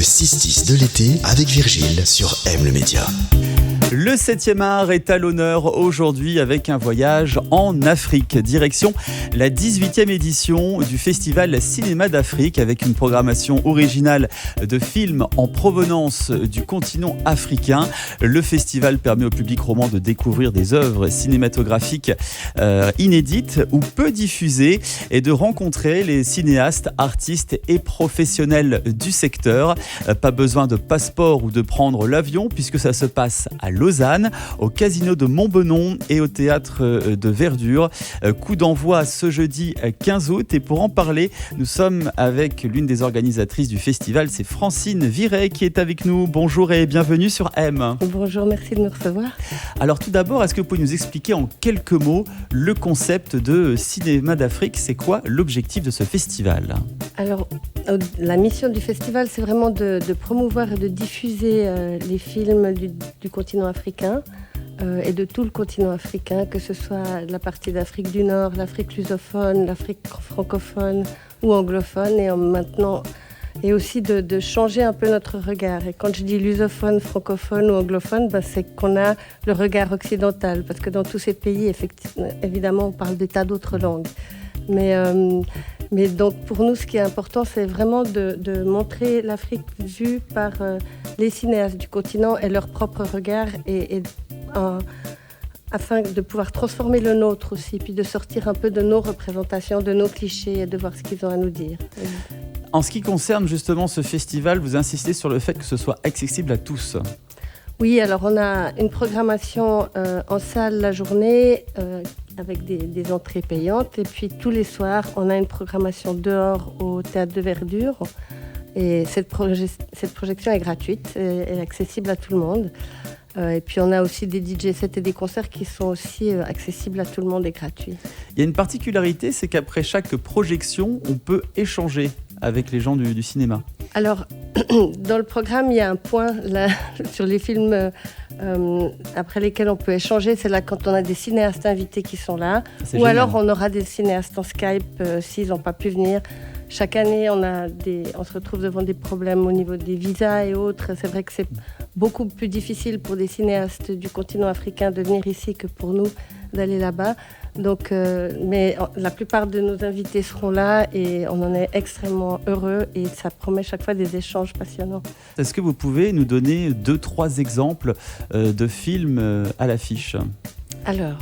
Le 6-10 de l'été avec Virgile sur M le Média. Le 7e art est à l'honneur aujourd'hui avec un voyage en Afrique. Direction la 18e édition du Festival Cinéma d'Afrique avec une programmation originale de films en provenance du continent africain. Le festival permet au public roman de découvrir des œuvres cinématographiques inédites ou peu diffusées et de rencontrer les cinéastes, artistes et professionnels du secteur. Pas besoin de passeport ou de prendre l'avion puisque ça se passe à Lausanne, au Casino de Montbenon et au Théâtre de Verdure. Coup d'envoi ce jeudi 15 août. Et pour en parler, nous sommes avec l'une des organisatrices du festival, c'est Francine Viret qui est avec nous. Bonjour et bienvenue sur M. Bonjour, merci de nous recevoir. Alors tout d'abord, est-ce que vous pouvez nous expliquer en quelques mots le concept de Cinéma d'Afrique? C'est quoi l'objectif de ce festival? Alors, la mission du festival, c'est vraiment de promouvoir et de diffuser les films du continent africain et de tout le continent africain, que ce soit la partie d'Afrique du Nord, l'Afrique lusophone, l'Afrique francophone ou anglophone, et aussi de changer un peu notre regard. Et quand je dis lusophone, francophone ou anglophone, c'est qu'on a le regard occidental, parce que dans tous ces pays, évidemment, on parle des tas d'autres langues. Mais donc pour nous, ce qui est important, c'est vraiment de montrer l'Afrique vue par les cinéastes du continent et leur propre regard, afin de pouvoir transformer le nôtre aussi, puis de sortir un peu de nos représentations, de nos clichés et de voir ce qu'ils ont à nous dire. En ce qui concerne justement ce festival, vous insistez sur le fait que ce soit accessible à tous. Oui, alors on a une programmation en salle la journée avec des entrées payantes, et puis tous les soirs on a une programmation dehors au Théâtre de Verdure, et cette projection est gratuite et accessible à tout le monde. Et puis on a aussi des DJ sets et des concerts qui sont aussi accessibles à tout le monde et gratuits. Il y a une particularité, c'est qu'après chaque projection, on peut échanger avec les gens du cinéma. Alors, dans le programme, il y a un point là, sur les films après lesquels on peut échanger. C'est là quand on a des cinéastes invités qui sont là. Ou génial. Alors on aura des cinéastes en Skype s'ils n'ont pas pu venir. Chaque année, on se retrouve devant des problèmes au niveau des visas et autres. C'est vrai que c'est beaucoup plus difficile pour des cinéastes du continent africain de venir ici que pour nous d'aller là-bas. Donc, mais la plupart de nos invités seront là et on en est extrêmement heureux et ça promet chaque fois des échanges passionnants. Est-ce que vous pouvez nous donner 2-3 exemples de films à l'affiche? Alors,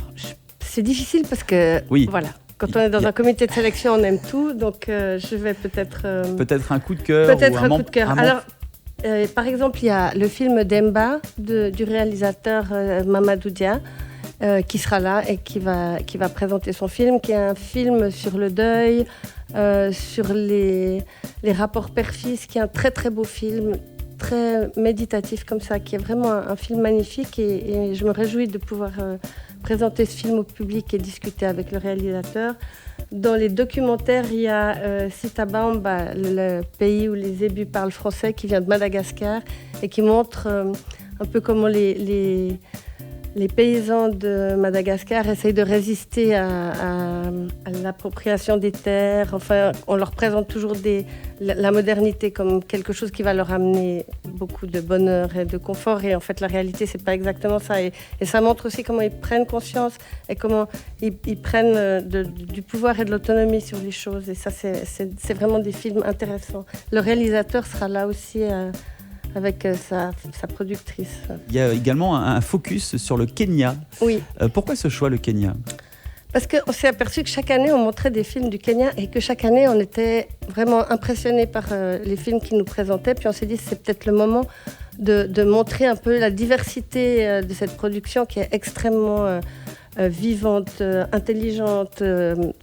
c'est difficile parce que oui. Voilà. Quand on est dans un comité de sélection, on aime tout, donc je vais peut-être... Peut-être un coup de cœur. Peut-être un coup de cœur. Alors, par exemple, il y a le film Demba du réalisateur Mamadou Dia, qui sera là et qui va présenter son film, qui est un film sur le deuil, sur les rapports père-fils, qui est un très très beau film, très méditatif comme ça, qui est vraiment un film magnifique, et je me réjouis de pouvoir présenter ce film au public et discuter avec le réalisateur. Dans les documentaires, il y a Sitabamba, le pays où les zébus parlent français, qui vient de Madagascar et qui montre un peu comment les paysans de Madagascar essayent de résister à l'appropriation des terres. Enfin, on leur présente toujours la modernité comme quelque chose qui va leur amener beaucoup de bonheur et de confort. Et en fait, la réalité, c'est pas exactement ça. Et ça montre aussi comment ils prennent conscience et comment ils prennent du pouvoir et de l'autonomie sur les choses. Et ça, c'est vraiment des films intéressants. Le réalisateur sera là aussi avec sa productrice. Il y a également un focus sur le Kenya. Oui. Pourquoi ce choix, le Kenya? Parce qu'on s'est aperçu que chaque année, on montrait des films du Kenya et que chaque année, on était vraiment impressionnés par les films qu'ils nous présentaient. Puis on s'est dit, c'est peut-être le moment de montrer un peu la diversité de cette production qui est extrêmement vivante, intelligente,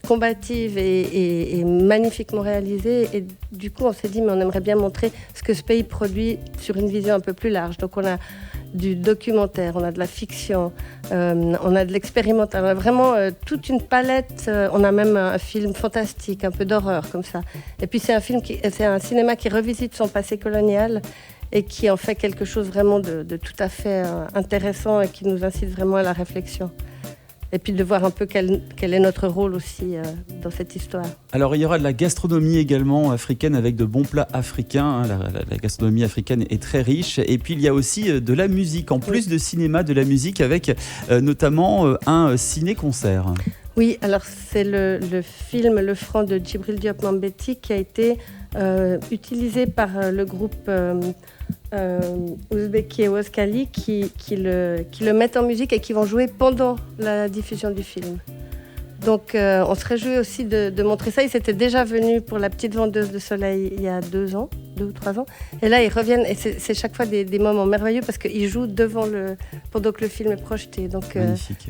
combative et magnifiquement réalisée. Et du coup, on s'est dit, mais on aimerait bien montrer ce que ce pays produit sur une vision un peu plus large. Donc on a du documentaire, on a de la fiction, on a de l'expérimental, on a vraiment toute une palette. On a même un film fantastique, un peu d'horreur comme ça. Et puis c'est un cinéma qui revisite son passé colonial et qui en fait quelque chose vraiment de tout à fait intéressant et qui nous incite vraiment à la réflexion. Et puis de voir un peu quel est notre rôle aussi dans cette histoire. Alors il y aura de la gastronomie également africaine avec de bons plats africains. La gastronomie africaine est très riche. Et puis il y a aussi de la musique, en plus de cinéma, de la musique avec notamment un ciné-concert. Oui, alors c'est le film Le Franc de Djibril Diop Mambéty qui a été utilisé par le groupe Ouzbeki et Ouaskali qui le mettent en musique et qui vont jouer pendant la diffusion du film. Donc on se réjouit aussi de montrer ça. Ils étaient déjà venus pour La Petite Vendeuse de Soleil il y a 2 ou 3 ans. Et là, ils reviennent et c'est chaque fois des moments merveilleux parce qu'ils jouent pendant que le film est projeté. Donc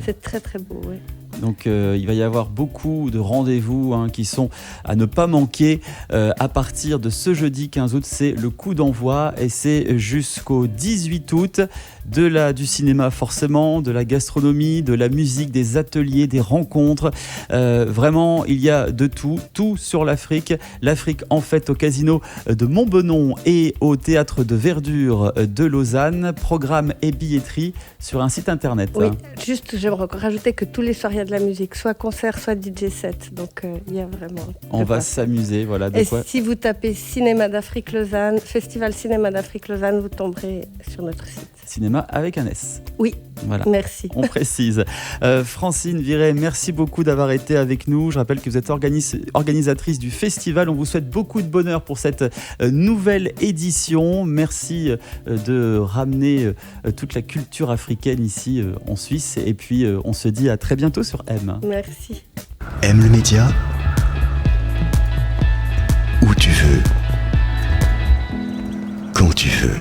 c'est très très beau. Ouais. Donc il va y avoir beaucoup de rendez-vous qui sont à ne pas manquer à partir de ce jeudi 15 août. C'est le coup d'envoi et c'est jusqu'au 18 août du cinéma forcément, de la gastronomie, de la musique, des ateliers, des rencontres. Vraiment, il y a de tout sur l'Afrique. L'Afrique en fête au casino de Montbenon et au théâtre de Verdure de Lausanne. Programme et billetterie sur un site internet. Oui, juste j'aimerais rajouter que tous les soirs il y a de la musique, soit concert, soit DJ set. Donc il y a vraiment. On va s'amuser, voilà. Et si vous tapez Cinéma d'Afrique Lausanne, Festival Cinéma d'Afrique Lausanne, vous tomberez sur notre site. Cinéma avec un S. Oui. Voilà. Merci. On précise. Francine Viret, merci beaucoup d'avoir été avec nous. Je rappelle que vous êtes organisatrice du festival. On vous souhaite beaucoup de bonheur pour cette nouvelle édition. Merci de ramener toute la culture africaine ici en Suisse. Et puis, on se dit à très bientôt sur M. Merci. M le média, où tu veux, quand tu veux.